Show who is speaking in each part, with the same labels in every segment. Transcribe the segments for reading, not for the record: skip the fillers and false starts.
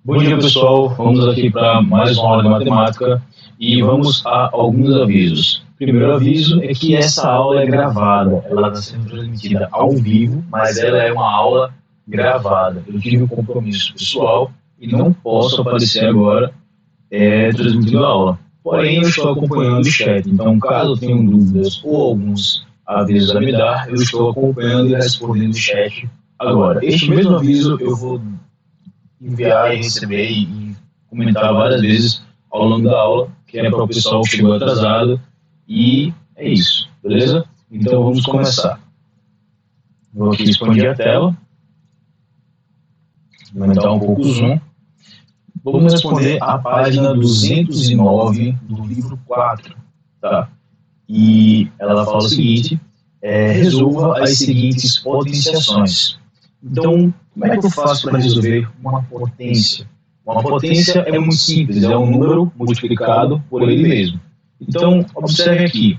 Speaker 1: Bom dia, pessoal. Vamos aqui para mais uma aula de matemática e vamos a alguns avisos. O primeiro aviso é que essa aula é gravada. Ela está sendo transmitida ao vivo, mas ela é uma aula gravada. Eu tive um compromisso pessoal e não posso aparecer agora transmitindo a aula. Porém, eu estou acompanhando o chat. Então, caso tenham dúvidas ou alguns avisos a me dar, eu estou acompanhando e respondendo o chat agora. Este mesmo aviso eu vou enviar e receber e comentar várias vezes ao longo da aula, que é para o pessoal que chegou atrasado, e é isso, beleza? Então vamos começar. Vou aqui expandir a tela, aumentar um pouco o zoom. Vamos responder a página 209 do livro 4, tá? E ela fala o seguinte, resolva as seguintes potenciações. Então, como é que eu faço para resolver uma potência? Uma potência é muito simples, é um número multiplicado por ele mesmo. Então, observe aqui,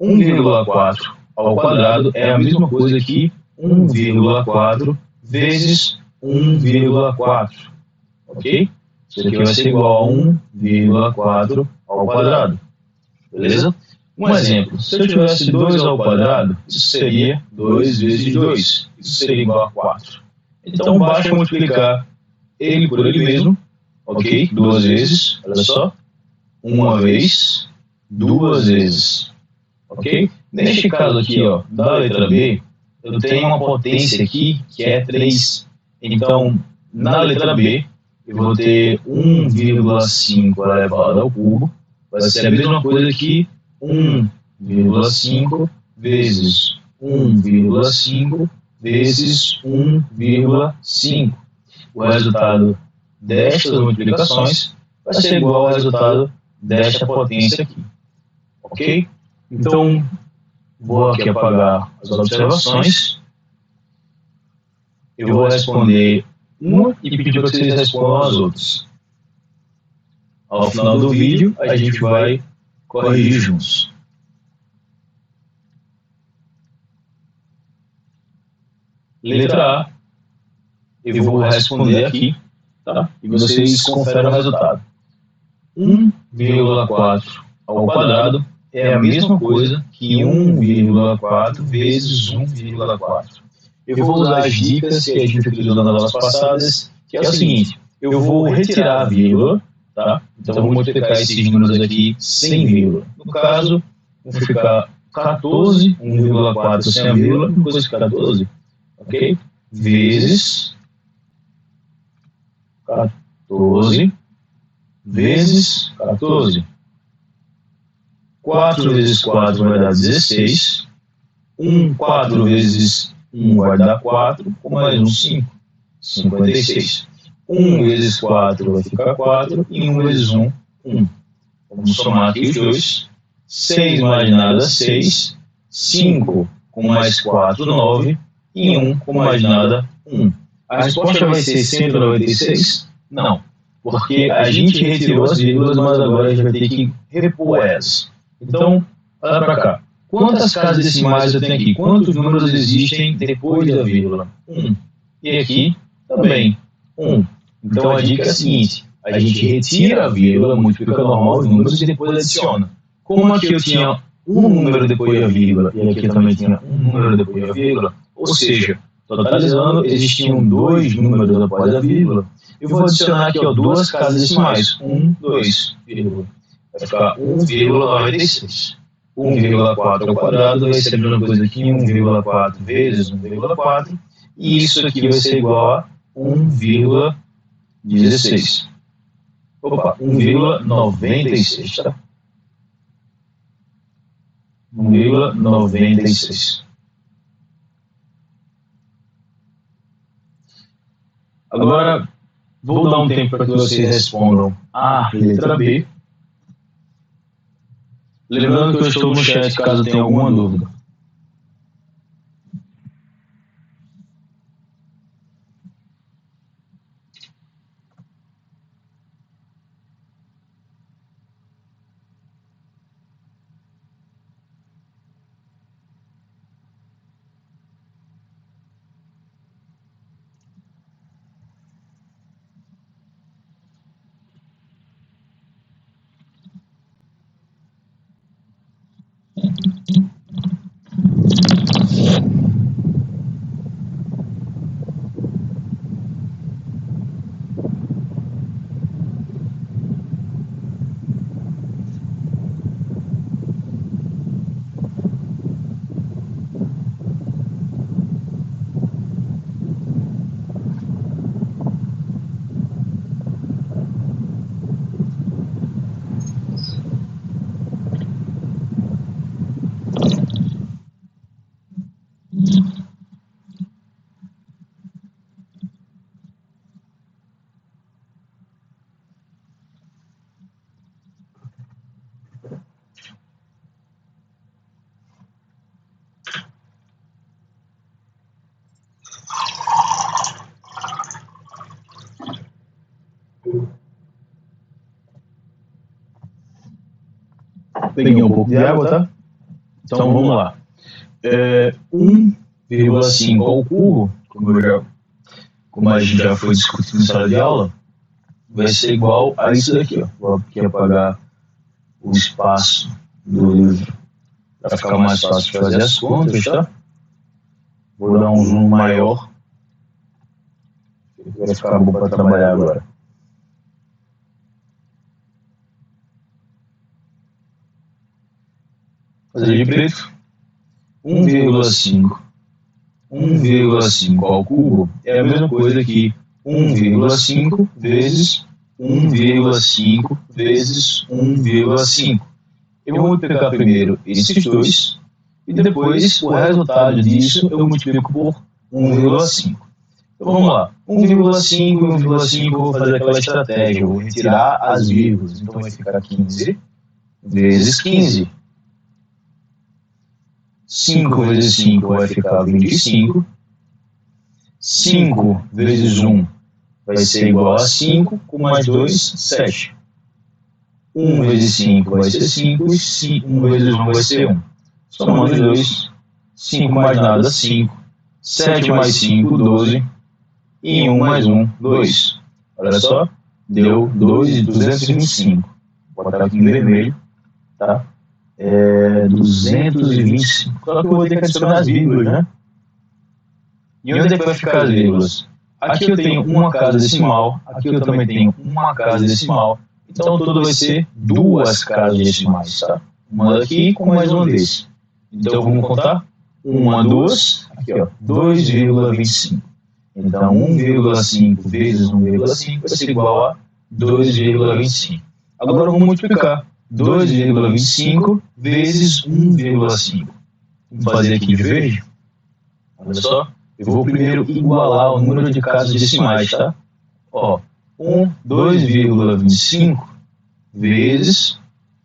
Speaker 1: 1,4 ao quadrado é a mesma coisa que 1,4 vezes 1,4, ok? Isso aqui vai ser igual a 1,4 ao quadrado, beleza? Um exemplo, se eu tivesse 2 ao quadrado, isso seria 2 vezes 2, isso seria igual a 4. Então, basta multiplicar ele por ele mesmo, ok? Duas vezes, olha só. Uma vez, duas vezes, ok? Neste caso aqui, ó, da letra B, eu tenho uma potência aqui que é 3. Então, na letra B, eu vou ter 1,5 elevado ao cubo. Vai ser a mesma coisa que 1,5 vezes 1,5 vezes 1,5. O resultado destas multiplicações vai ser igual ao resultado desta potência aqui, ok? Então, vou aqui apagar as observações. Eu vou responder uma e pedir para vocês respondam as outras. Ao final do vídeo, a gente vai corrigir juntos. Letra A, eu vou responder aqui, tá? E vocês conferem o resultado. 1,4 ao quadrado é a mesma coisa que 1,4 vezes 1,4. Eu vou usar as dicas que a gente utilizou nas aulas passadas, que é o seguinte, eu vou retirar a vírgula, tá? Então vou multiplicar esses números aqui sem vírgula. No caso, vou ficar 14, 1,4 sem a vírgula, depois 14, ok? Vezes 14 vezes 14. 4 vezes 4 vai dar 16. 4 vezes 1 vai dar 4, com mais 1, 5. 56. 1 vezes 4 vai ficar 4 e 1 vezes 1, 1. Vamos somar aqui os dois. 6 mais nada, 6. 5 com mais 4, 9. E 1 com mais nada, 1. A resposta vai ser 196? Não, porque a gente retirou as vírgulas, mas agora a gente vai ter que repor elas. Então, olha para cá. Quantas casas decimais eu tenho aqui? Quantos números existem depois da vírgula? 1. E aqui também, 1. Então a dica é a seguinte, a gente retira a vírgula, multiplica normal os números e depois adiciona. Como aqui eu tinha um número depois da vírgula e aqui também tinha um número depois da vírgula, ou seja, totalizando existiam 2 números após a vírgula, eu vou adicionar aqui ó, 2 casas decimais, 1, 2, vírgula. Vai ficar 1,96. 1,4 ao quadrado vai ser a mesma coisa que 1,4 vezes 1,4, e isso aqui vai ser igual a 1,16. Opa, 1,96, tá? 1,96. Agora, vou dar um tempo para que vocês respondam a letra B. Lembrando que eu estou no chat caso tenha alguma dúvida. peguei um pouco de água, tá? Então vamos lá. 1,5 ao cubo, como a gente já foi discutindo em sala de aula, vai ser igual a isso daqui, ó. Vou aqui apagar o espaço do livro para ficar mais fácil de fazer as contas, tá? Vou dar um zoom maior. Vai ficar bom para trabalhar agora. Fazer de preto. 1,5 ao cubo é a mesma coisa que 1,5 vezes 1,5 vezes 1,5. Eu vou multiplicar primeiro esses dois e depois o resultado disso eu multiplico por 1,5. Então vamos lá, 1,5 e 1,5 eu vou fazer aquela estratégia, eu vou retirar as vírgulas, então vai ficar 15 vezes 15. 5 vezes 5 vai ficar 25. 5 vezes 1 vai ser igual a 5, com mais 2, 7. 1 vezes 5 vai ser 5 e 1 vezes 1 vai ser 1. Somando os dois, 5 mais nada, 5. 7 mais 5, 12. E 1 mais 1, 2. Olha só, deu 225. Vou botar aqui em vermelho, tá? 225. Só que eu vou ter que adicionar as vírgulas, né? E onde é que vai ficar as vírgulas? Aqui eu tenho uma casa decimal, aqui eu também tenho uma casa decimal. Então todo vai ser duas casas decimais, tá? Uma daqui com mais uma desse. Então vamos contar? 1, 2, aqui ó, 2,25. Então 1,5 vezes 1,5 vai ser igual a 2,25. Agora vamos multiplicar 2,25 vezes 1,5. Vamos fazer aqui de verde. Olha só, eu vou primeiro igualar o número de casas decimais, tá? Ó, 2,25 vezes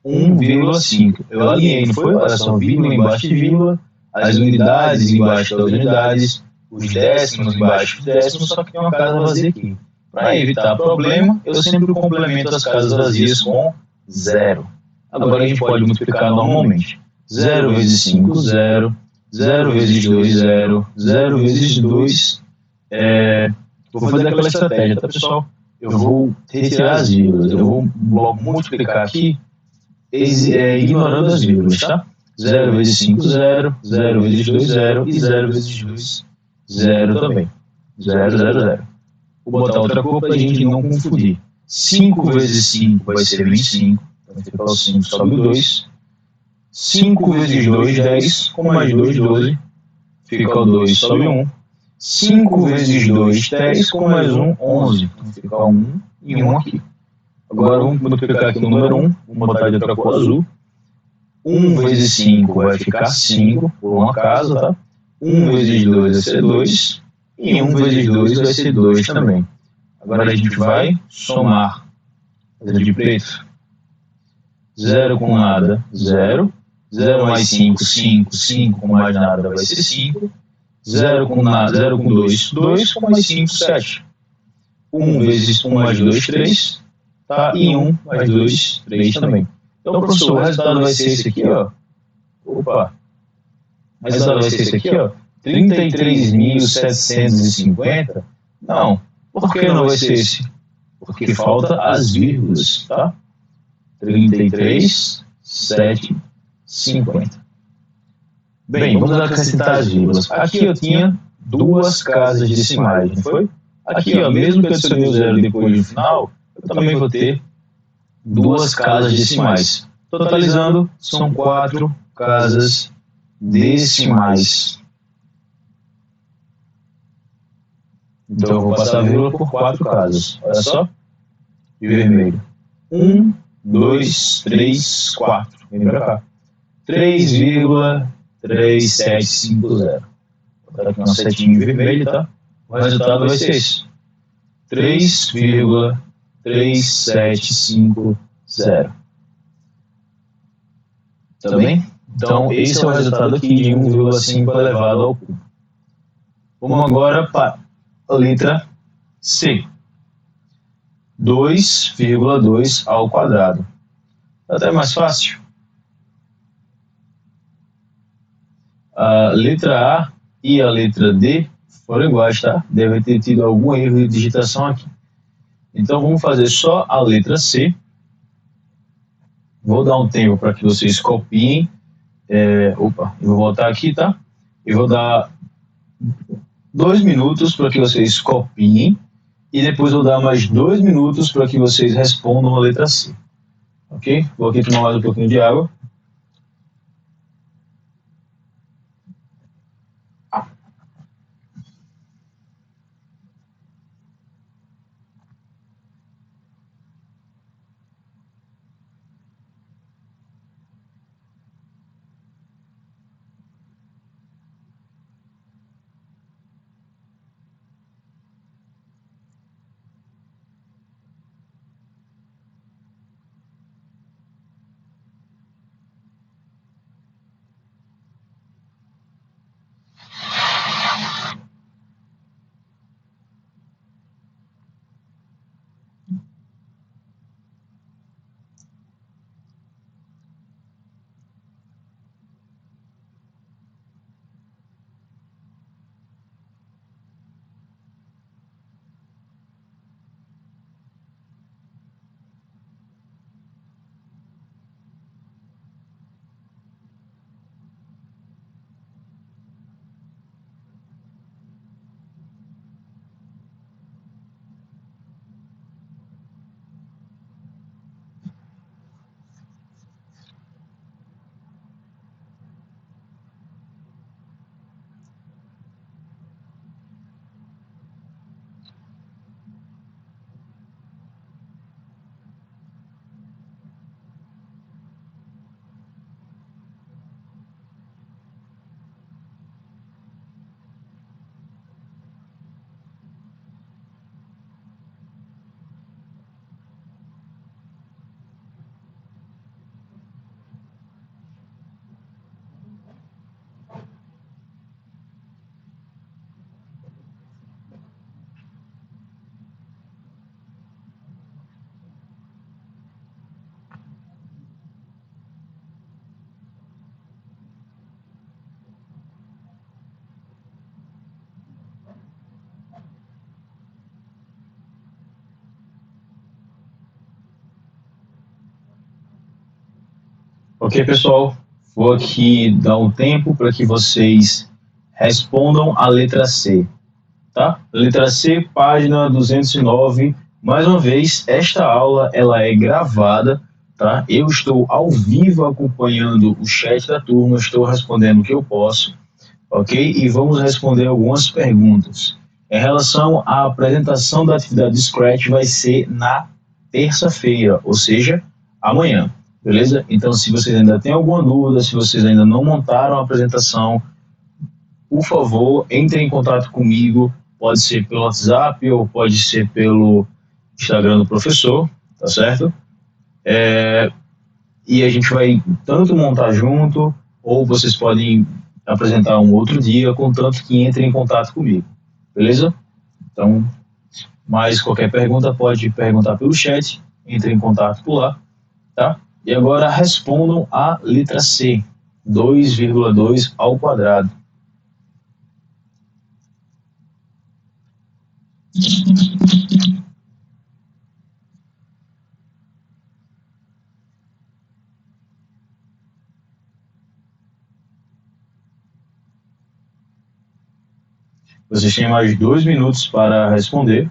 Speaker 1: 1,5. Eu alinhei, não foi? Olha só, vírgula embaixo de vírgula, as unidades embaixo das unidades, os décimos embaixo dos décimos, só que tem uma casa vazia aqui. Para evitar problema, eu sempre complemento as casas vazias com 0. Agora a gente pode multiplicar normalmente. 0 vezes 5, 0. 0 vezes 2, 0. 0 vezes 2. Vou fazer aquela estratégia, tá, pessoal? Eu vou retirar as vírgulas. Eu vou logo multiplicar aqui, ignorando as vírgulas, tá? 0 vezes 5, 0. 0 vezes 2, 0. E 0 vezes 2, 0 também. 0, 0, 0. Vou botar outra cor para a gente não confundir. 5 vezes 5 vai ser 25. Vai ficar o 5, sobe o 2. 5 vezes 2, 10. Com mais 2, 12. Fica o 2, sobe 1. 5 vezes 2, 10. Com mais 1, 11. Então fica 1 e 1 aqui. Agora vamos multiplicar aqui o número 1. Vamos botar de outra cor azul. 1 vezes 5 vai ficar 5, por um acaso, tá? 1 vezes 2 vai ser 2. E 1 vezes 2 vai ser 2 também. Agora a gente vai somar. Fazer de preto. 0 com nada, 0. 0 mais 5, 5. 5 com mais nada vai ser 5. 0 com nada, 0 com 2, 2. Com mais 5, 7. 1 vezes 1 mais 2, 3. Tá? E 1 mais 2, 3 também. Então, professor, o resultado vai ser esse aqui, ó. Opa! O resultado vai ser esse aqui, ó. 33.750. Não. Por que não vai ser esse? Porque falta as vírgulas, tá? 33.750. Bem, vamos acrescentar as vírgulas. Aqui eu tinha duas casas decimais, não foi? Aqui, ó, mesmo que eu adicione o 0 depois no final, eu também vou ter duas casas decimais. Totalizando, são 4 casas decimais. Então eu vou passar a vírgula por 4 casas. Olha só. De vermelho. 1, 2, 3, 4. Vem pra cá. 3,3750. Vou botar aqui uma setinha em vermelho, tá? O resultado vai ser esse. 3,3750. Tá bem? Então, esse é o resultado aqui de 1,5 elevado ao cubo. Vamos agora para a letra C. 2,2 ao quadrado. Até mais fácil. A letra A e a letra D foram iguais, tá? Deve ter tido algum erro de digitação aqui. Então vamos fazer só a letra C. Vou dar um tempo para que vocês copiem. Opa, eu vou voltar aqui, tá? Eu vou dar 2 minutos para que vocês copiem e depois vou dar mais 2 minutos para que vocês respondam a letra C. Ok? Vou aqui tomar mais um pouquinho de água. Ok, pessoal? Vou aqui dar um tempo para que vocês respondam a letra C, tá? Letra C, página 209. Mais uma vez, esta aula ela é gravada, tá? Eu estou ao vivo acompanhando o chat da turma, estou respondendo o que eu posso, ok? E vamos responder algumas perguntas. Em relação à apresentação da atividade de Scratch, vai ser na terça-feira, ou seja, amanhã, beleza? Então, se vocês ainda têm alguma dúvida, se vocês ainda não montaram a apresentação, por favor, entrem em contato comigo. Pode ser pelo WhatsApp ou pode ser pelo Instagram do professor, tá certo? E a gente vai tanto montar junto, ou vocês podem apresentar um outro dia, contanto que entrem em contato comigo, beleza? Então, mais qualquer pergunta pode perguntar pelo chat, entre em contato por lá, tá? E agora respondam a letra C, 2,2 ao quadrado. Vocês têm mais 2 minutos para responder.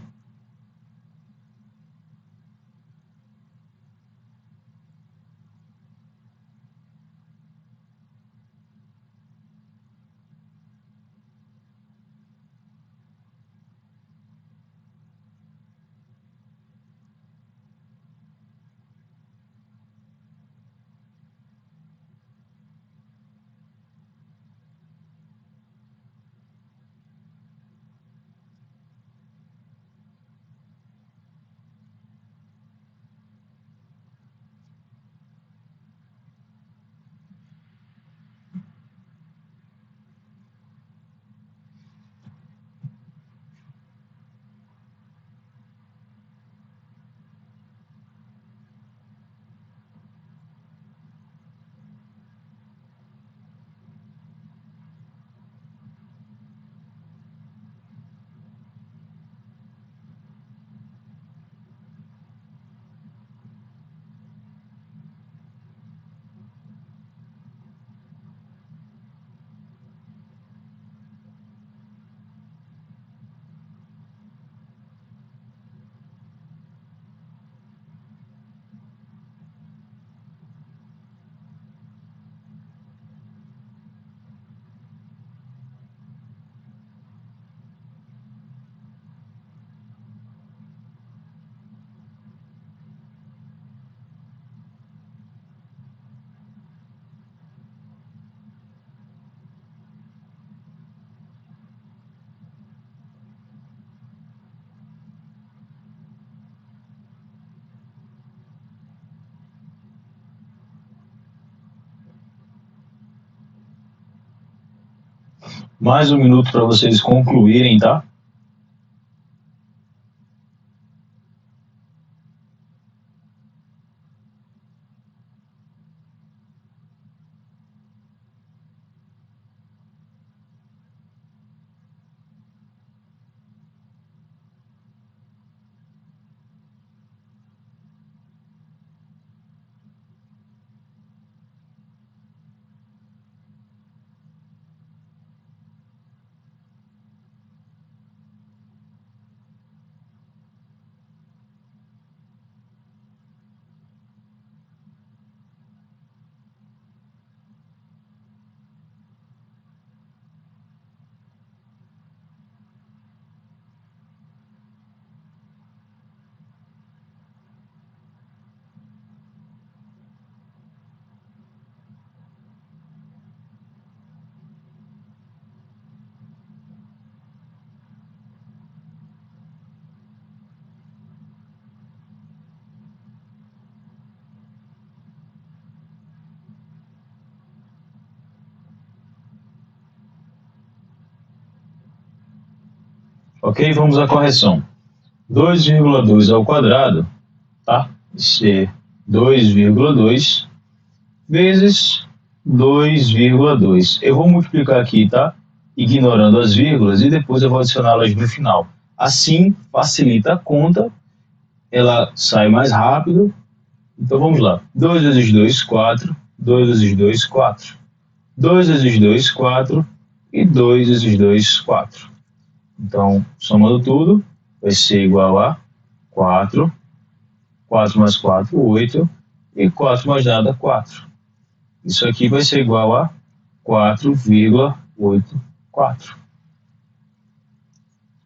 Speaker 1: Mais um minuto para vocês concluírem, tá? Ok, vamos à correção. 2,2 ao quadrado, tá? Ser 2,2 vezes 2,2. Eu vou multiplicar aqui, tá? Ignorando as vírgulas e depois eu vou adicioná-las no final. Assim facilita a conta, ela sai mais rápido. Então vamos lá. 2 vezes 2, 4. 2 vezes 2, 4. 2 vezes 2, 4. E 2 vezes 2, 4. Então, somando tudo, vai ser igual a 4. 4 mais 4, 8. E 4 mais nada, 4. Isso aqui vai ser igual a 4,84.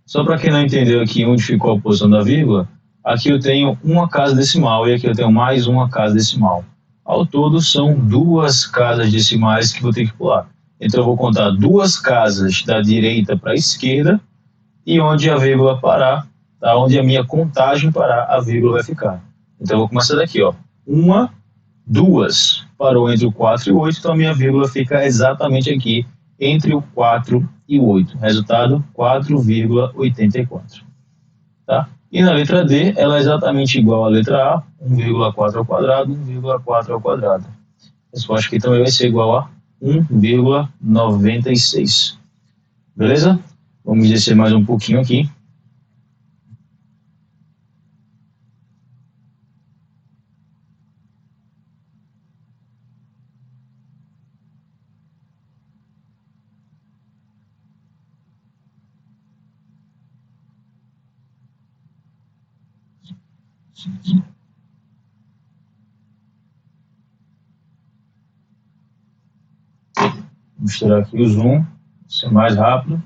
Speaker 1: Só para quem não entendeu aqui onde ficou a posição da vírgula, aqui eu tenho uma casa decimal e aqui eu tenho mais uma casa decimal. Ao todo são 2 casas decimais que vou ter que pular. Então eu vou contar 2 casas da direita para a esquerda e onde a vírgula parar, tá? Onde a minha contagem parar, a vírgula vai ficar. Então eu vou começar daqui, ó. 1, 2, parou entre o 4 e o 8, então a minha vírgula fica exatamente aqui entre o 4 e o 8. Resultado, 4,84. Tá? E na letra D, ela é exatamente igual à letra A, 1,4 ao quadrado, 1,4 ao quadrado. A resposta aqui também vai ser igual a 1,96. Beleza? Vamos descer mais um pouquinho aqui. Vamos tirar aqui o zoom, ser mais rápido.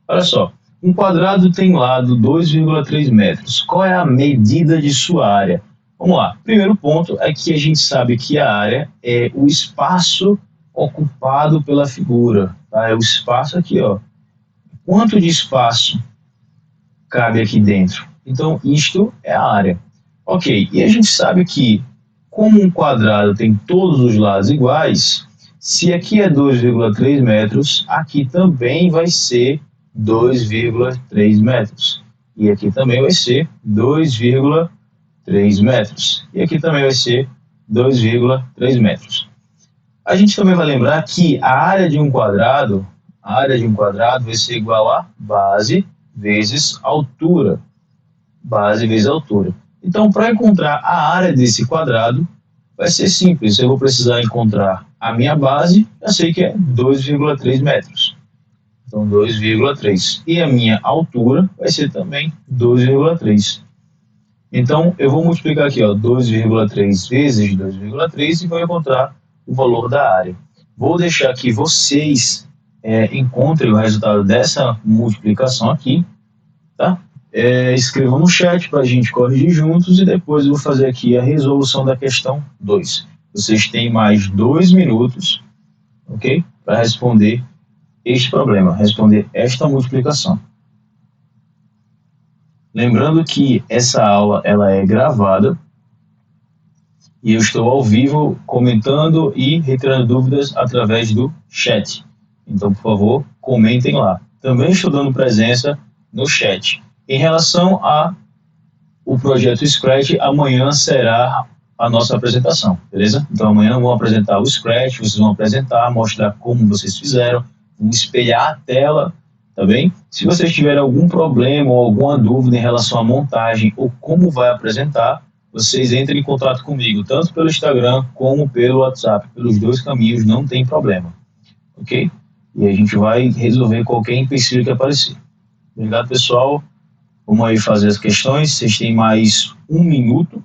Speaker 1: Olha só, um quadrado tem lado 2,3 metros. Qual é a medida de sua área? Vamos lá. Primeiro ponto é que a gente sabe que a área é o espaço ocupado pela figura. Tá? É o espaço aqui, ó. Quanto de espaço cabe aqui dentro? Então, isto é a área. Ok, e a gente sabe que, como um quadrado tem todos os lados iguais, se aqui é 2,3 metros, aqui também vai ser 2,3 metros. E aqui também vai ser 2,3 metros. E aqui também vai ser 2,3 metros. A gente também vai lembrar que a área de um quadrado vai ser igual a base vezes altura. Base vezes altura. Então, para encontrar a área desse quadrado, vai ser simples. Eu vou precisar encontrar a minha base, eu sei que é 2,3 metros. Então, 2,3. E a minha altura vai ser também 2,3. Então, eu vou multiplicar aqui, 2,3 vezes 2,3 e vou encontrar o valor da área. Vou deixar que vocês encontrem o resultado dessa multiplicação aqui, tá? Escrevam no chat para a gente corrigir juntos e depois eu vou fazer aqui a resolução da questão 2. Vocês têm mais 2 minutos, ok? Para responder este problema, responder esta multiplicação. Lembrando que essa aula ela é gravada e eu estou ao vivo comentando e retirando dúvidas através do chat. Então, por favor, comentem lá. Também estou dando presença no chat. Em relação ao projeto Scratch, amanhã será a nossa apresentação, beleza? Então, amanhã vamos apresentar o Scratch, vocês vão apresentar, mostrar como vocês fizeram, vamos espelhar a tela, tá bem? Se vocês tiverem algum problema ou alguma dúvida em relação à montagem ou como vai apresentar, vocês entrem em contato comigo, tanto pelo Instagram como pelo WhatsApp. Pelos dois caminhos, não tem problema, ok? E a gente vai resolver qualquer empecilho que aparecer. Obrigado, pessoal. Vamos aí fazer as questões. Vocês têm mais 1 minuto.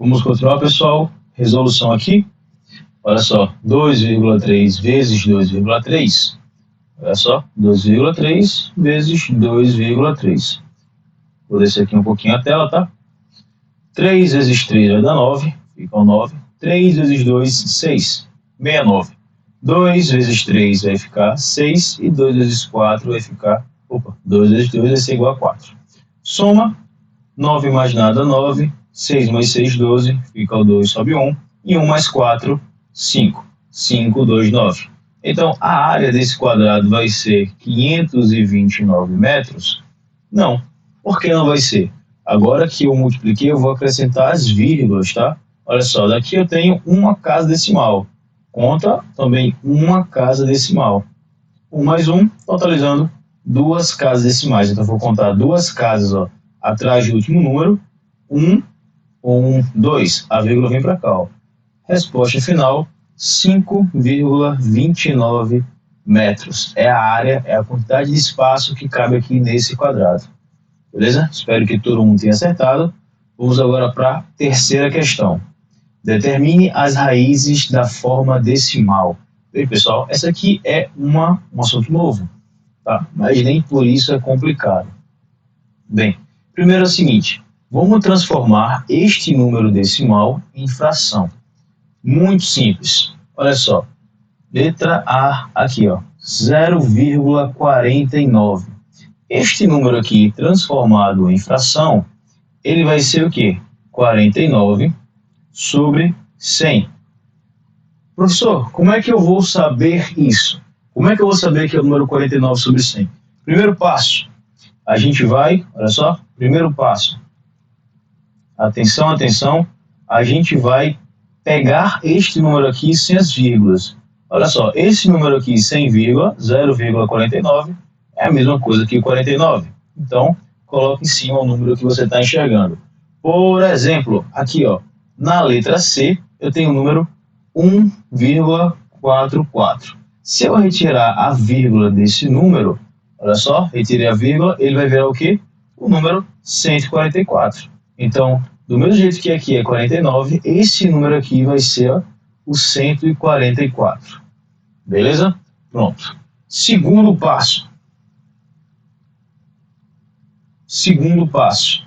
Speaker 1: Vamos continuar, pessoal. Resolução aqui. Olha só, 2,3 vezes 2,3. Olha só, 2,3 vezes 2,3. Vou descer aqui um pouquinho a tela, tá? 3 vezes 3 vai dar 9, fica o 9. 3 vezes 2, 6, 69. 2 vezes 3 vai ficar 6 e 2 vezes 4 vai ficar... 2 vezes 2 vai ser igual a 4. Soma, 9 mais nada, 9. 6 mais 6, 12, fica o 2, sobe 1. E 1 mais 4, 5. 5, 2, 9. Então, a área desse quadrado vai ser 529 metros? Não. Por que não vai ser? Agora que eu multipliquei, eu vou acrescentar as vírgulas, tá? Olha só, daqui eu tenho uma casa decimal. Conta também uma casa decimal. 1 mais 1, totalizando 2 casas decimais. Então, eu vou contar 2 casas, ó, atrás do último número. 1, 2. A vírgula vem para cá, ó. Resposta final, 5,29 metros. É a área, é a quantidade de espaço que cabe aqui nesse quadrado. Beleza? Espero que todo mundo tenha acertado. Vamos agora para a terceira questão. Determine as raízes da forma decimal. Bem, pessoal, essa aqui é um assunto novo, tá? Mas nem por isso é complicado. Bem, primeiro é o seguinte, vamos transformar este número decimal em fração. Muito simples. Olha só, letra A aqui, ó, 0,49. Este número aqui, transformado em fração, ele vai ser o quê? 49 sobre 100. Professor, como é que eu vou saber isso? Como é que eu vou saber que é o número 49 sobre 100? Primeiro passo, a gente vai, olha só, primeiro passo. Atenção, atenção, a gente vai pegar este número aqui sem as vírgulas. Olha só, esse número aqui sem vírgula, 0,49, é a mesma coisa que o 49. Então, coloque em cima o número que você está enxergando. Por exemplo, aqui, ó, na letra C, eu tenho o número 1,44. Se eu retirar a vírgula desse número, olha só, retirei a vírgula, ele vai virar o quê? O número 144. Então, do mesmo jeito que aqui é 49, esse número aqui vai ser, ó, o 144. Beleza? Pronto. Segundo passo. Segundo passo.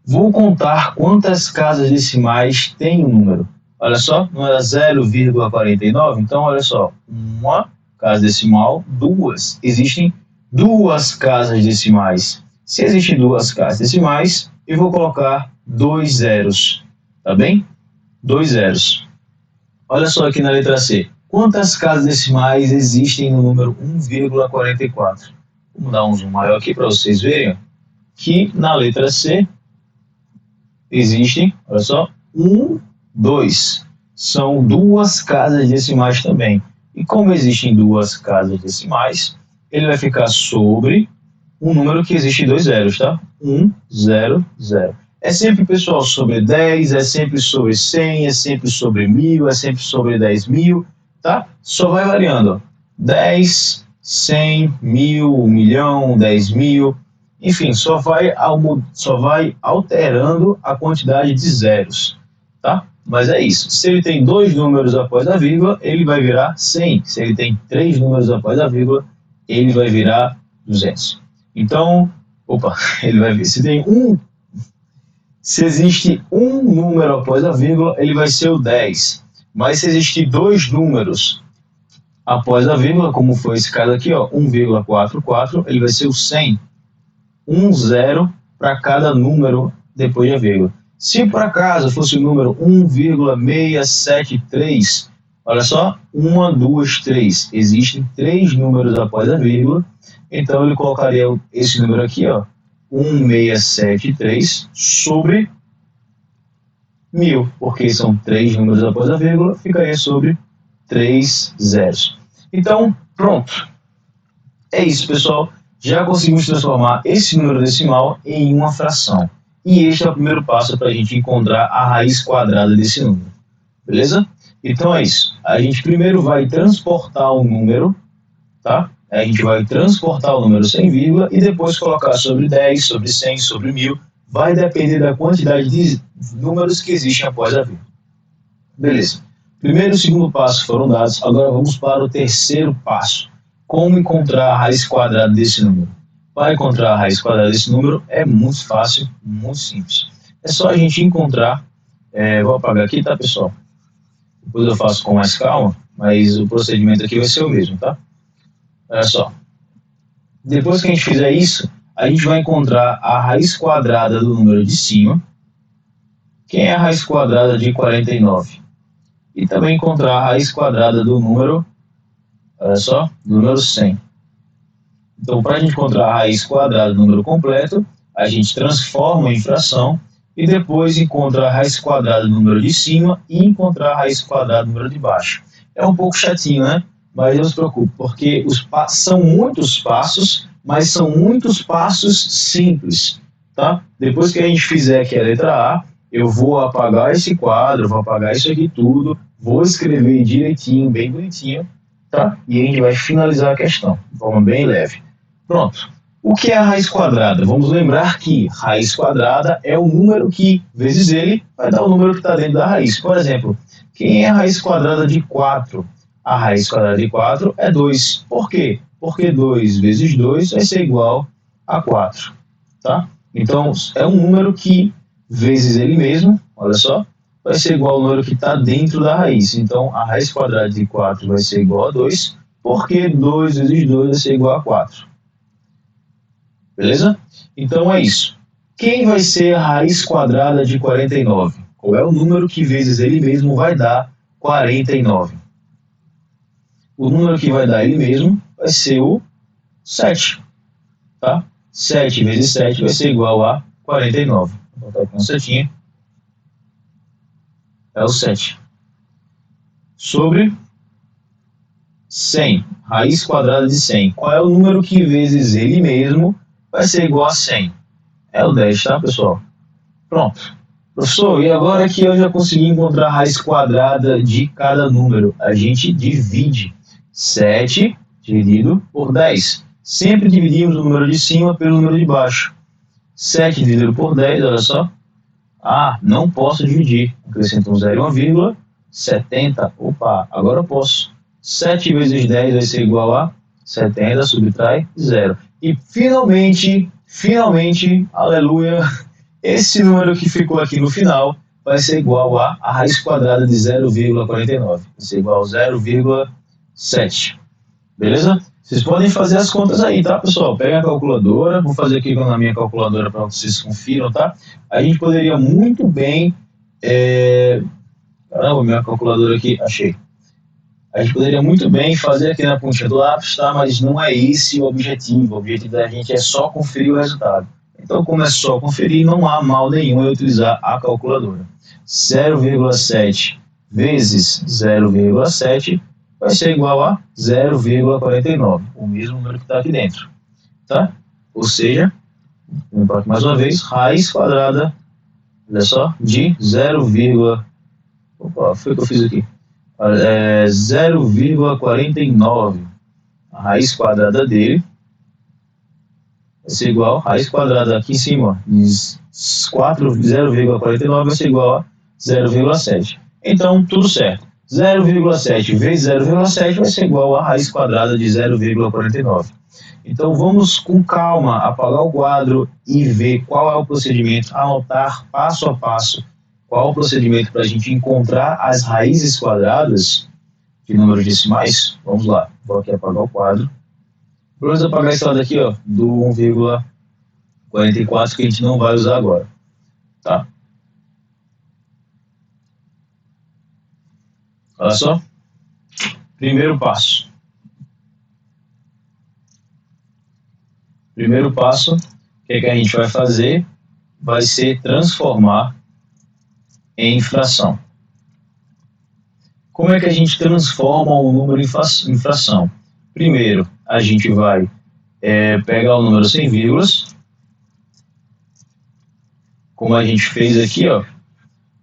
Speaker 1: Vou contar quantas casas decimais tem o número. Olha só, não era 0,49? Então, olha só, uma casa decimal, duas. Existem duas casas decimais. Se existem duas casas decimais, eu vou colocar 2 zeros, tá bem? 2 zeros. Olha só aqui na letra C. Quantas casas decimais existem no número 1,44? Vamos dar um zoom maior aqui para vocês verem que na letra C existem, olha só, 1, 2. São duas casas decimais também. E como existem duas casas decimais, ele vai ficar sobre um número que existe 2 zeros, tá? 1, 0, 0. É sempre, pessoal, sobre 10, é sempre sobre 100, é sempre sobre 1000, é sempre sobre 10.000, tá? Só vai variando, ó. 10, 100, 1000, 1 milhão, 10.000, enfim, só vai alterando a quantidade de zeros, tá? Mas é isso. Se ele tem 2 números após a vírgula, ele vai virar 100. Se ele tem 3 números após a vírgula, ele vai virar 200. Então, ele vai ver. Se existe um número após a vírgula, ele vai ser o 10. Mas se existir 2 números após a vírgula, como foi esse caso aqui, ó, 1,44, ele vai ser o 100. 1 zero para cada número depois da vírgula. Se por acaso fosse o número 1,673, olha só, 1, 2, 3. Existem 3 números após a vírgula, então ele colocaria esse número aqui, ó, 1673 sobre 1000, porque são 3 números após a vírgula, ficaria sobre 3 zeros. Então, pronto. É isso, pessoal. Já conseguimos transformar esse número decimal em uma fração. E este é o primeiro passo para a gente encontrar a raiz quadrada desse número. Beleza? Então é isso. A gente primeiro vai transportar o número, tá? A gente vai transportar o número sem vírgula e depois colocar sobre 10, sobre 100, sobre 1000. Vai depender da quantidade de números que existem após a vírgula. Beleza. Primeiro e segundo passo foram dados. Agora vamos para o terceiro passo. Como encontrar a raiz quadrada desse número? Para encontrar a raiz quadrada desse número é muito fácil, muito simples. É só a gente encontrar, vou apagar aqui, tá, pessoal? Depois eu faço com mais calma, mas o procedimento aqui vai ser o mesmo, tá? Olha só. Depois que a gente fizer isso, a gente vai encontrar a raiz quadrada do número de cima. Quem é a raiz quadrada de 49? E também encontrar a raiz quadrada do número, olha só, do número 100. Então, para a gente encontrar a raiz quadrada do número completo, a gente transforma em fração e depois encontra a raiz quadrada do número de cima e encontrar a raiz quadrada do número de baixo. É um pouco chatinho, né? Mas não se preocupe, porque são muitos passos, mas são muitos passos simples, tá? Depois que a gente fizer aqui a letra A, eu vou apagar esse quadro, vou apagar isso aqui tudo, vou escrever direitinho, bem bonitinho, tá? E a gente vai finalizar a questão de forma bem leve. Pronto. O que é a raiz quadrada? Vamos lembrar que raiz quadrada é o número que, vezes ele, vai dar o número que está dentro da raiz. Por exemplo, quem é a raiz quadrada de 4? A raiz quadrada de 4 é 2. Por quê? Porque 2 vezes 2 vai ser igual a 4. Tá? Então, é um número que, vezes ele mesmo, olha só, vai ser igual ao número que está dentro da raiz. Então, a raiz quadrada de 4 vai ser igual a 2, porque 2 vezes 2 vai ser igual a 4. Beleza? Então é isso. Quem vai ser a raiz quadrada de 49? Qual é o número que vezes ele mesmo vai dar 49? O número que vai dar ele mesmo vai ser o 7. Tá? 7 vezes 7 vai ser igual a 49. Vou botar aqui uma setinha. É o 7. Sobre 100. Raiz quadrada de 100. Qual é o número que vezes ele mesmo vai ser igual a 100? É o 10, tá, pessoal? Pronto. Professor, e agora que eu já consegui encontrar a raiz quadrada de cada número, a gente divide 7 dividido por 10. Sempre dividimos o número de cima pelo número de baixo. 7 dividido por 10, olha só. Ah, não posso dividir. Acrescento um 0 e uma vírgula. 70. Opa, agora eu posso. 7 vezes 10 vai ser igual a 70, subtrai 0. E finalmente, aleluia, esse número que ficou aqui no final vai ser igual a raiz quadrada de 0,49. Vai ser igual a 0,7. Beleza? Vocês podem fazer as contas aí, tá, pessoal? Pega a calculadora, vou fazer aqui na minha calculadora para vocês confiram, tá? A gente poderia muito bem... Caramba, minha calculadora aqui, achei. A gente poderia muito bem fazer aqui na pontinha do lápis, tá? Mas não é esse o objetivo. O objetivo da gente é só conferir o resultado. Então, como é só conferir, não há mal nenhum em utilizar a calculadora. 0,7 vezes 0,7 vai ser igual a 0,49, o mesmo número que está aqui dentro, tá? Ou seja, mais uma vez, raiz quadrada, olha só, de 0, opa, foi o que eu fiz aqui, 0,49, a raiz quadrada dele vai ser igual, raiz quadrada aqui em cima, 0,49 vai ser igual a 0,7. Então, tudo certo. 0,7 vezes 0,7 vai ser igual a raiz quadrada de 0,49. Então, vamos com calma apagar o quadro e ver qual é o procedimento, anotar passo a passo qual é o procedimento para a gente encontrar as raízes quadradas de números decimais. Vamos lá, vou aqui apagar o quadro. Vamos apagar esse lado aqui, ó, do 1,44 que a gente não vai usar agora, tá? Olha só, primeiro passo. Primeiro passo, o que a gente vai fazer? Vai ser transformar em fração. Como é que a gente transforma um número em fração? Primeiro, a gente vai pegar o número sem vírgulas, como a gente fez aqui, ó,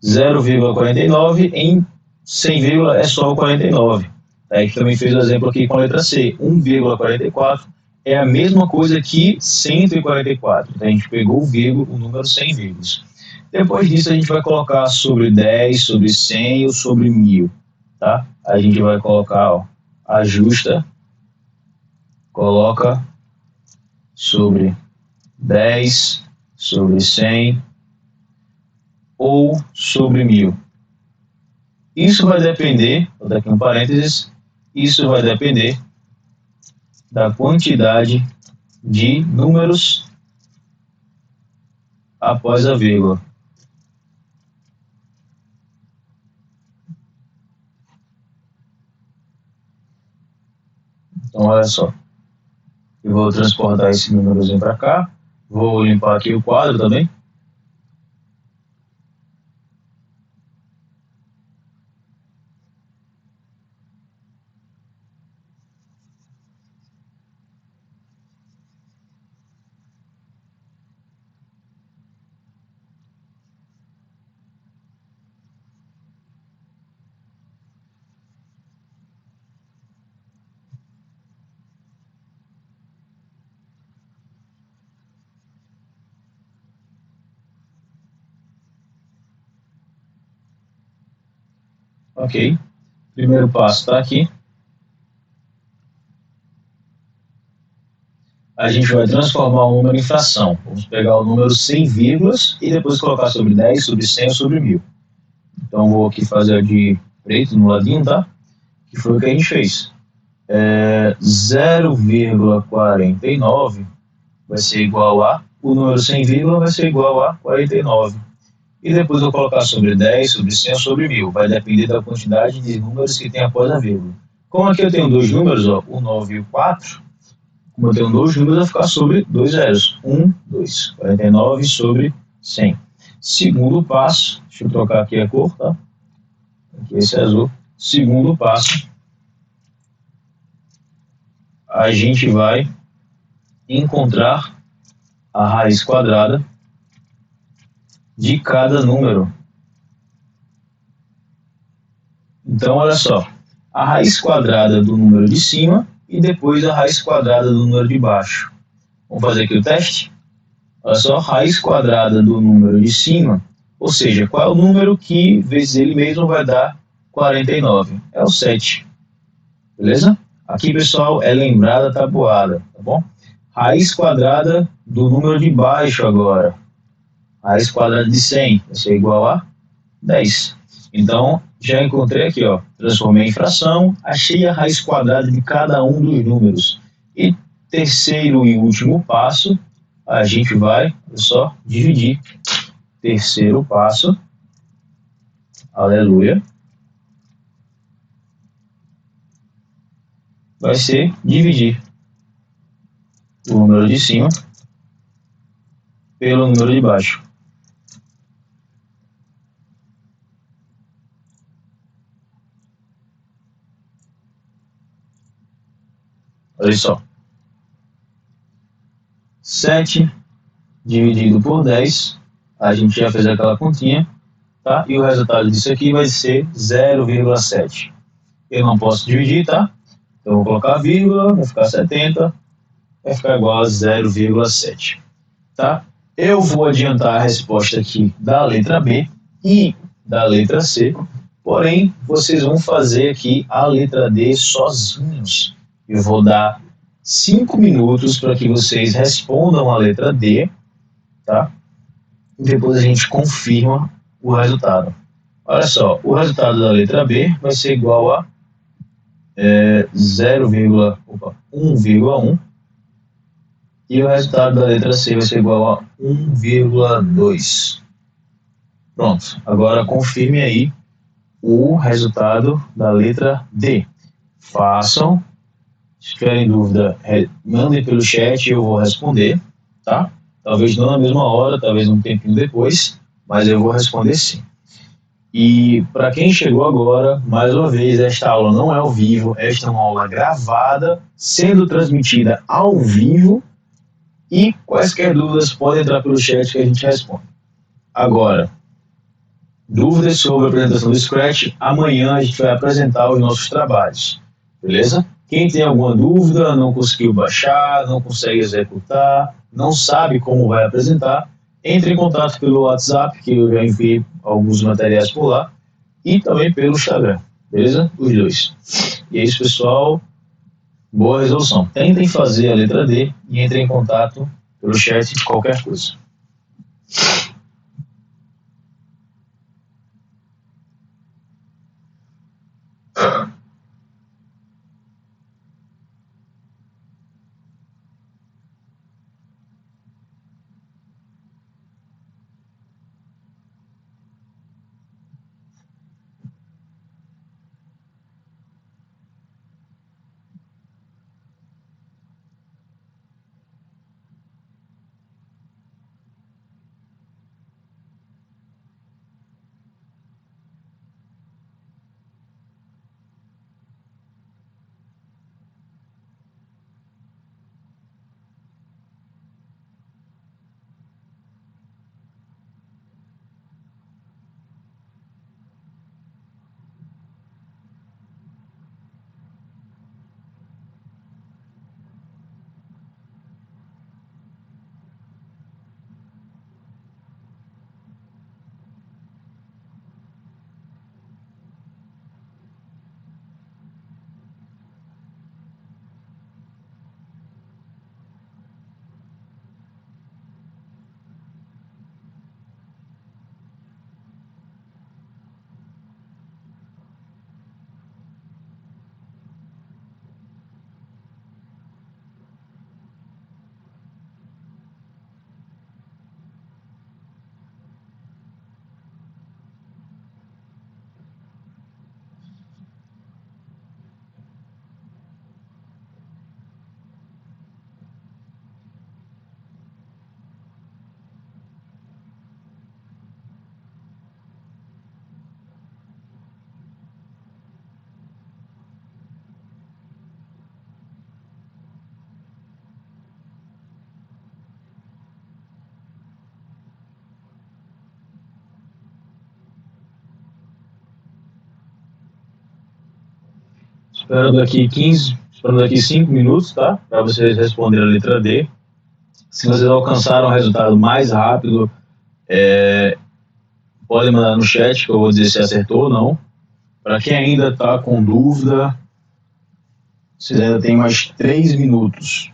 Speaker 1: 0,49 em 100 vírgula é só o 49. A gente também fez o exemplo aqui com a letra C. 1,44 é a mesma coisa que 144. Então, a gente pegou o número 100 vírgulas. Depois disso, a gente vai colocar sobre 10, sobre 100 ou sobre 1000. Tá? A gente vai colocar, ó, ajusta, coloca sobre 10, sobre 100 ou sobre 1000. Isso vai depender, vou dar aqui um parênteses, isso vai depender da quantidade de números após a vírgula. Então, olha só, eu vou transportar esse númerozinho para cá, vou limpar aqui o quadro também. Ok, primeiro passo está aqui. A gente vai transformar o número em fração. Vamos pegar o número 100 vírgulas e depois colocar sobre 10, sobre 100 ou sobre 1000. Então, vou aqui fazer de preto no ladinho, tá? Que foi o que a gente fez. 0,49 vai ser igual a, o número 100 vírgula vai ser igual a 49. E depois eu vou colocar sobre 10, sobre 100 ou sobre 1000. Vai depender da quantidade de números que tem após a vírgula. Como aqui eu tenho dois números, ó, o 9 e o 4, como eu tenho dois números, vai ficar sobre dois zeros. 1, 2. 49 sobre 100. Segundo passo, deixa eu trocar aqui a cor, tá? Aqui esse é azul. Segundo passo, a gente vai encontrar a raiz quadrada de cada número. Então, olha só, a raiz quadrada do número de cima e depois a raiz quadrada do número de baixo. Vamos fazer aqui o teste? Olha só, raiz quadrada do número de cima, ou seja, qual é o número que vezes ele mesmo vai dar 49? É o 7. Beleza? Aqui, pessoal, é lembrar da tabuada, tá bom? Raiz quadrada do número de baixo agora. Raiz quadrada de 100 vai ser igual a 10. Então, já encontrei aqui, ó, transformei em fração, achei a raiz quadrada de cada um dos números. E terceiro e último passo, a gente vai, olha só, dividir. Terceiro passo, aleluia, vai ser dividir o número de cima pelo número de baixo. Olha só. 7 dividido por 10, a gente já fez aquela continha, tá? E o resultado disso aqui vai ser 0,7. Eu não posso dividir, tá? Então, eu vou colocar a vírgula, vai ficar 70, vai ficar igual a 0,7, tá? Eu vou adiantar a resposta aqui da letra B e da letra C, porém, vocês vão fazer aqui a letra D sozinhos. Eu vou dar 5 minutos para que vocês respondam a letra D, tá? E depois a gente confirma o resultado. Olha só, o resultado da letra B vai ser igual a 1,1 e o resultado da letra C vai ser igual a 1,2. Pronto, agora confirme aí o resultado da letra D. Façam, se tiverem dúvida, mandem pelo chat e eu vou responder, tá? Talvez não na mesma hora, talvez um tempinho depois, mas eu vou responder sim. E para quem chegou agora, mais uma vez, esta aula não é ao vivo, esta é uma aula gravada, sendo transmitida ao vivo, e quaisquer dúvidas podem entrar pelo chat que a gente responde. Agora, dúvidas sobre a apresentação do Scratch, amanhã a gente vai apresentar os nossos trabalhos, beleza? Quem tem alguma dúvida, não conseguiu baixar, não consegue executar, não sabe como vai apresentar, entre em contato pelo WhatsApp, que eu já enviei alguns materiais por lá, e também pelo Instagram, beleza? Os dois. E é isso, pessoal. Boa resolução. Tentem fazer a letra D e entrem em contato pelo chat de qualquer coisa. Esperando daqui 5 minutos, tá? Para vocês responderem a letra D. Se vocês alcançaram o resultado mais rápido, podem mandar no chat que eu vou dizer se acertou ou não. Para quem ainda está com dúvida, vocês ainda tem mais 3 minutos.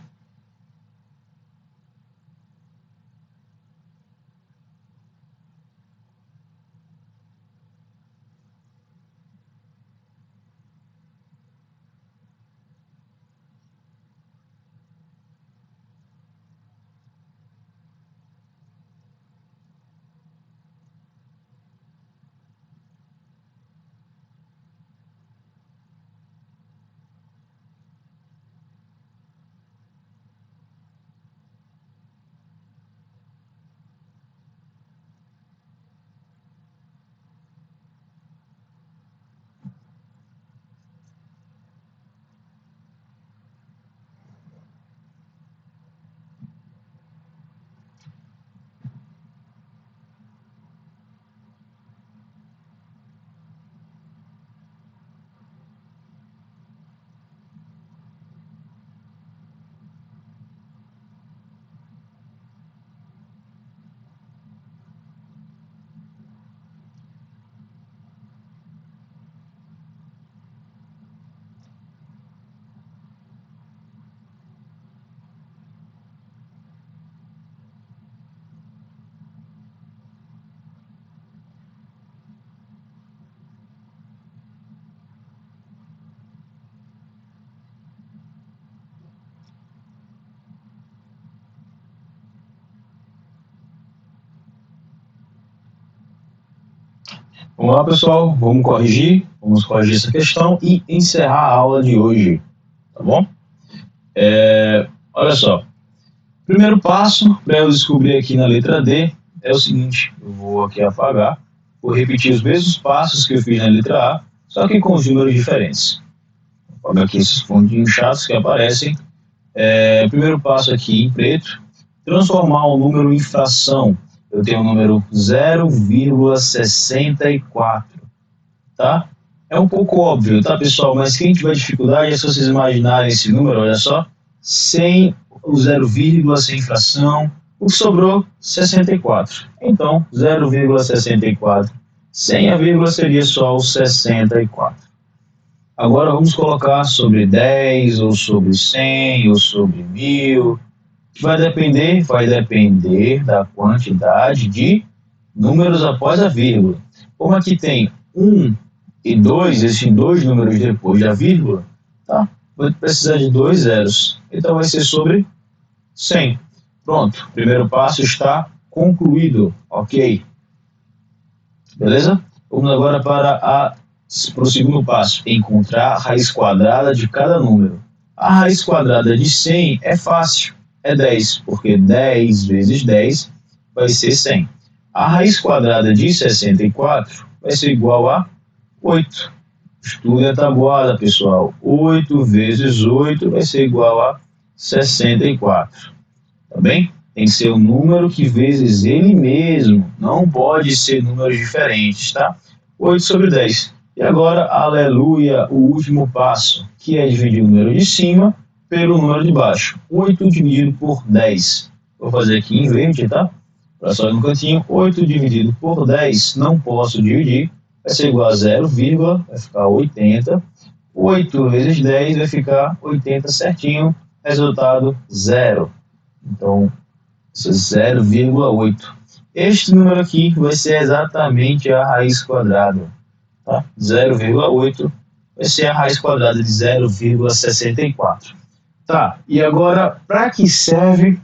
Speaker 1: Vamos lá, pessoal, vamos corrigir essa questão e encerrar a aula de hoje, tá bom? Olha só, primeiro passo para eu descobrir aqui na letra D é o seguinte: eu vou aqui apagar, vou repetir os mesmos passos que eu fiz na letra A, só que com os números diferentes. Vou apagar aqui esses pontinhos chatos que aparecem. Primeiro passo aqui em preto, transformar o número em fração. Eu tenho o número 0,64, tá? É um pouco óbvio, tá, pessoal? Mas quem tiver dificuldade é se vocês imaginarem esse número, olha só, sem o 0, sem fração, o que sobrou, 64. Então, 0,64, sem a vírgula seria só o 64. Agora vamos colocar sobre 10, ou sobre 100, ou sobre 1000. Vai depender da quantidade de números após a vírgula. Como aqui tem 1 e 2, esses dois números depois da vírgula, tá? Vai precisar de 2 zeros. Então vai ser sobre 100. Pronto, o primeiro passo está concluído, ok? Beleza? Vamos agora para o segundo passo, encontrar a raiz quadrada de cada número. A raiz quadrada de 100 é fácil, é 10, porque 10 vezes 10 vai ser 100. A raiz quadrada de 64 vai ser igual a 8. Estude a tabuada, pessoal. 8 vezes 8 vai ser igual a 64. Tá bem? Tem que ser um número que vezes ele mesmo. Não pode ser números diferentes, tá? 8 sobre 10. E agora, aleluia, o último passo, que é dividir o número de cima pelo número de baixo. 8 dividido por 10. Vou fazer aqui em verde, tá? Para só no cantinho. 8 dividido por 10, não posso dividir. Vai ser igual a 0, vai ficar 80. 8 vezes 10 vai ficar 80 certinho. Resultado 0. Então, 0,8. Este número aqui vai ser exatamente a raiz quadrada. Tá? 0,8 vai ser a raiz quadrada de 0,64. Tá, e agora, para que serve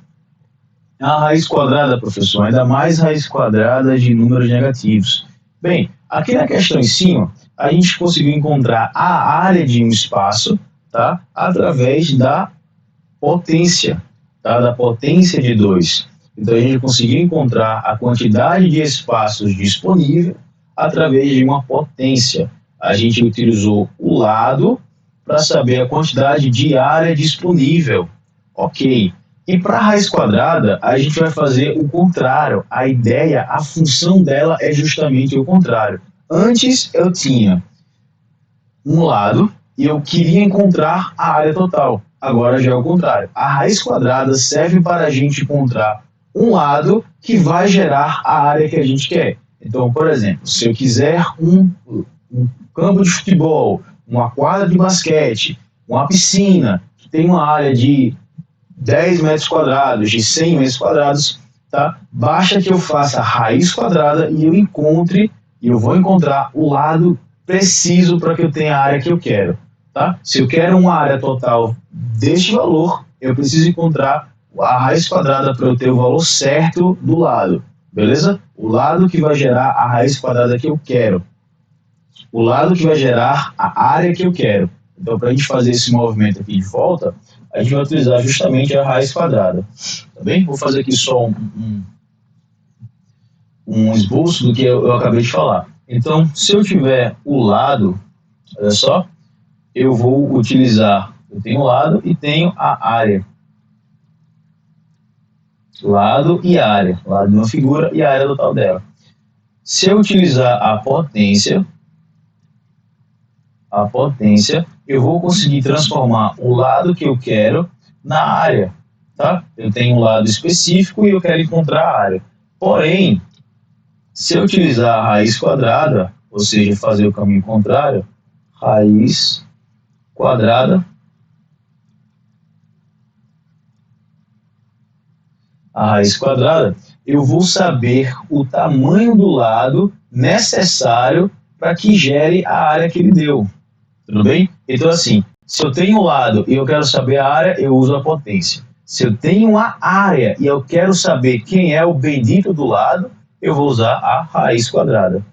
Speaker 1: a raiz quadrada, professor? Ainda mais raiz quadrada de números negativos. Bem, aqui na questão em cima, a gente conseguiu encontrar a área de um espaço, tá? Através da potência, tá? Da potência de 2. Então, a gente conseguiu encontrar a quantidade de espaços disponível através de uma potência. A gente utilizou o lado para saber a quantidade de área disponível. Ok. E para a raiz quadrada, a gente vai fazer o contrário. A ideia, a função dela é justamente o contrário. Antes eu tinha um lado e eu queria encontrar a área total. Agora já é o contrário. A raiz quadrada serve para a gente encontrar um lado que vai gerar a área que a gente quer. Então, por exemplo, se eu quiser um campo de futebol, uma quadra de basquete, uma piscina, que tem uma área de 10 metros quadrados, de 100 metros quadrados, tá? Basta que eu faça a raiz quadrada e eu vou encontrar o lado preciso para que eu tenha a área que eu quero. Tá? Se eu quero uma área total deste valor, eu preciso encontrar a raiz quadrada para eu ter o valor certo do lado. Beleza? O lado que vai gerar a raiz quadrada que eu quero. O lado que vai gerar a área que eu quero. Então, para a gente fazer esse movimento aqui de volta, a gente vai utilizar justamente a raiz quadrada. Tá bem? Vou fazer aqui só um esboço do que eu acabei de falar. Então, se eu tiver o lado, olha só, eu vou utilizar, eu tenho o lado e tenho a área. Lado e área. Lado de uma figura e a área total dela. Se eu utilizar a potência, eu vou conseguir transformar o lado que eu quero na área. Tá? Eu tenho um lado específico e eu quero encontrar a área. Porém, se eu utilizar a raiz quadrada, ou seja, fazer o caminho contrário, raiz quadrada, eu vou saber o tamanho do lado necessário para que gere a área que ele deu. Tudo bem? Então, assim, se eu tenho um lado e eu quero saber a área, eu uso a potência. Se eu tenho uma área e eu quero saber quem é o bendito do lado, eu vou usar a raiz quadrada.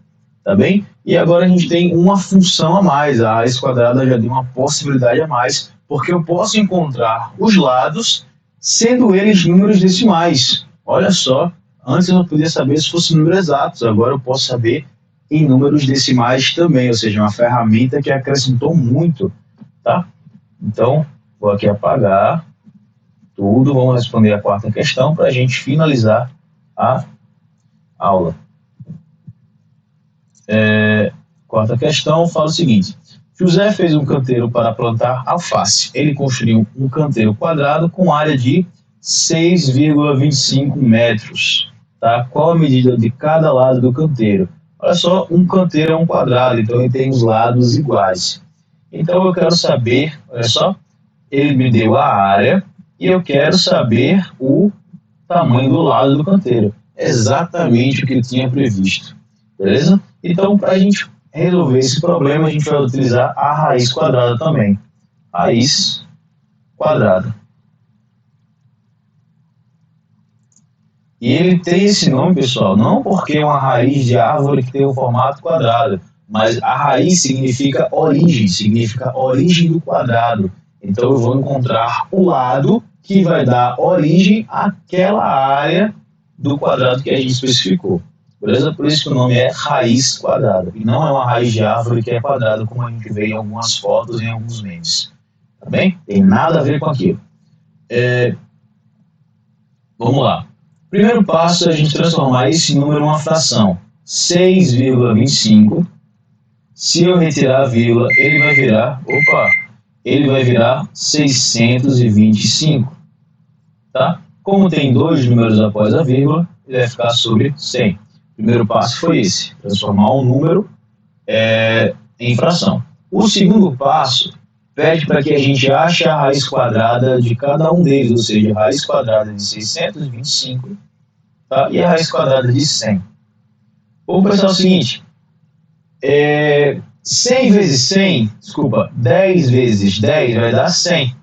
Speaker 1: tá bem? E agora a gente tem uma função a mais, a raiz quadrada já deu uma possibilidade a mais, porque eu posso encontrar os lados sendo eles números decimais. Olha só, antes eu não podia saber se fosse números exatos, agora eu posso saber em números decimais também, ou seja, uma ferramenta que acrescentou muito, tá? Então, vou aqui apagar tudo, vamos responder a quarta questão para a gente finalizar a aula. Quarta questão fala o seguinte: José fez um canteiro para plantar alface. Ele construiu um canteiro quadrado com área de 6,25 metros. Tá? Qual a medida de cada lado do canteiro? Olha só, um canteiro é um quadrado, então ele tem os lados iguais. Então eu quero saber, olha só, ele me deu a área e eu quero saber o tamanho do lado do canteiro. Exatamente o que eu tinha previsto. Beleza? Então, para a gente resolver esse problema, a gente vai utilizar a raiz quadrada também. Raiz quadrada. E ele tem esse nome, pessoal, não porque é uma raiz de árvore que tem um formato quadrado, mas a raiz significa origem do quadrado. Então eu vou encontrar o lado que vai dar origem àquela área do quadrado que a gente especificou. Beleza? Por isso que o nome é raiz quadrada. E não é uma raiz de árvore que é quadrada, como a gente vê em algumas fotos, em alguns memes. Tá bem? Tem nada a ver com aquilo. Vamos lá. Primeiro passo é a gente transformar esse número em uma fração. 6,25. Se eu retirar a vírgula, ele vai virar 625. Tá? Como tem dois números após a vírgula, ele vai ficar sobre 100. O primeiro passo foi esse, transformar um número em fração. O segundo passo pede para que a gente ache a raiz quadrada de cada um deles, ou seja, a raiz quadrada de 625, tá? E a raiz quadrada de 100. Vamos pensar o seguinte, 10 vezes 10 vai dar 100.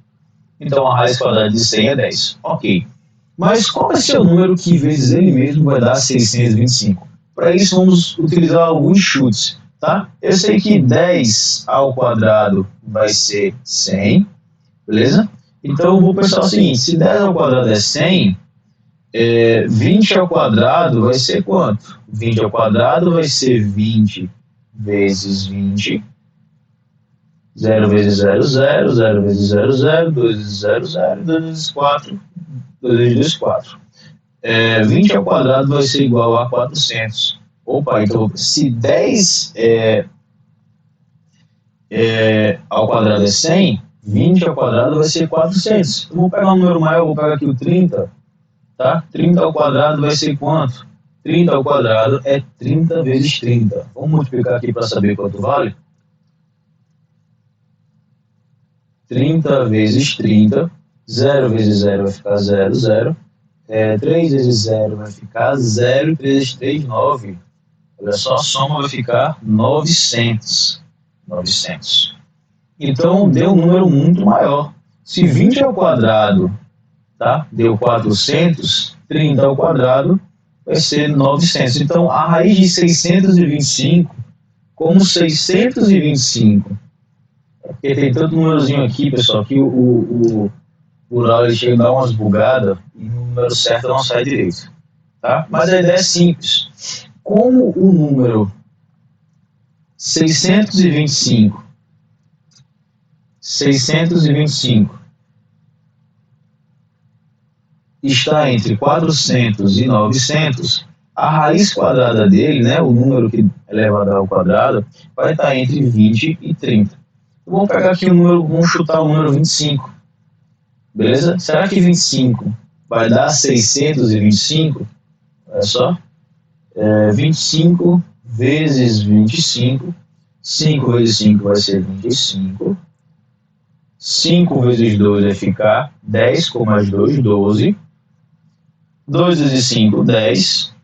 Speaker 1: Então a raiz quadrada de 100 é 10. Ok. Mas qual vai ser o número que vezes ele mesmo vai dar 625? Para isso vamos utilizar alguns chutes, tá? Eu sei que 10 ao quadrado vai ser 100, beleza? Então eu vou pensar o seguinte, se 10 ao quadrado é 100, 20 ao quadrado vai ser quanto? 20 ao quadrado vai ser 20 vezes 20, 0 vezes 0, 0, 0 vezes 0, 0, 2 vezes 0, 0, 2 vezes 4, 2 vezes 2, 4. 20 ao quadrado vai ser igual a 400. Opa, então se 10 ao quadrado é 100, 20 ao quadrado vai ser 400. Eu vou pegar um número maior, vou pegar aqui o 30. Tá? 30 ao quadrado vai ser quanto? 30 ao quadrado é 30 vezes 30. Vamos multiplicar aqui para saber quanto vale? 30 vezes 30, 0 vezes 0 vai ficar 0, 0. 3 vezes 0 vai ficar 0, 3 vezes 3, 9. Olha só, a soma vai ficar 900. 900. Então, deu um número muito maior. Se 20 ao quadrado, tá, deu 400, 30 ao quadrado vai ser 900. Então, a raiz de 625, como 625, porque tem tanto númerozinho aqui, pessoal, que o plural ele chega a dar umas bugadas e o número certo não sai direito. Tá? Mas a ideia é simples. Como o número 625 está entre 400 e 900, a raiz quadrada dele, né, o número que é elevado ao quadrado, vai estar entre 20 e 30. Vamos pegar aqui o número, vamos chutar o número 25. Beleza? Será que 25 vai dar 625? Olha só. 25 vezes 25. 5 vezes 5 vai ser 25. 5 vezes 2 vai ficar 10, com mais 2, 12. 2 vezes 5, 10.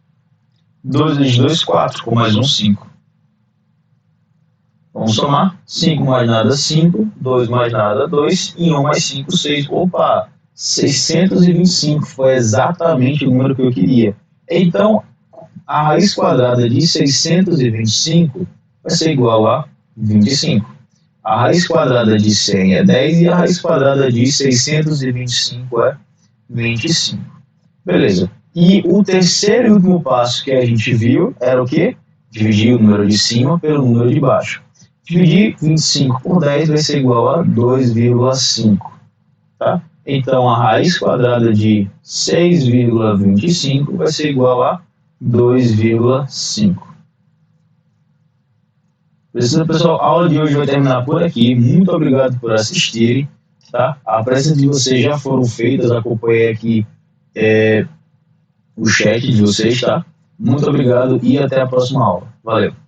Speaker 1: 2 vezes 2, 4, com mais 1, 5. Vamos somar. 5 mais nada, 5. 2 mais nada, 2. E 1 mais 5, 6. Opa! 625 foi exatamente o número que eu queria. Então, a raiz quadrada de 625 vai ser igual a 25. A raiz quadrada de 100 é 10 e a raiz quadrada de 625 é 25. Beleza. E o terceiro e último passo que a gente viu era o quê? Dividir o número de cima pelo número de baixo. Dividir 25 por 10 vai ser igual a 2,5. Tá? Então, a raiz quadrada de 6,25 vai ser igual a 2,5. Beleza, pessoal? A aula de hoje vai terminar por aqui. Muito obrigado por assistirem. Tá? As preces de vocês já foram feitas. Acompanhei aqui o chat de vocês. Tá? Muito obrigado e até a próxima aula. Valeu!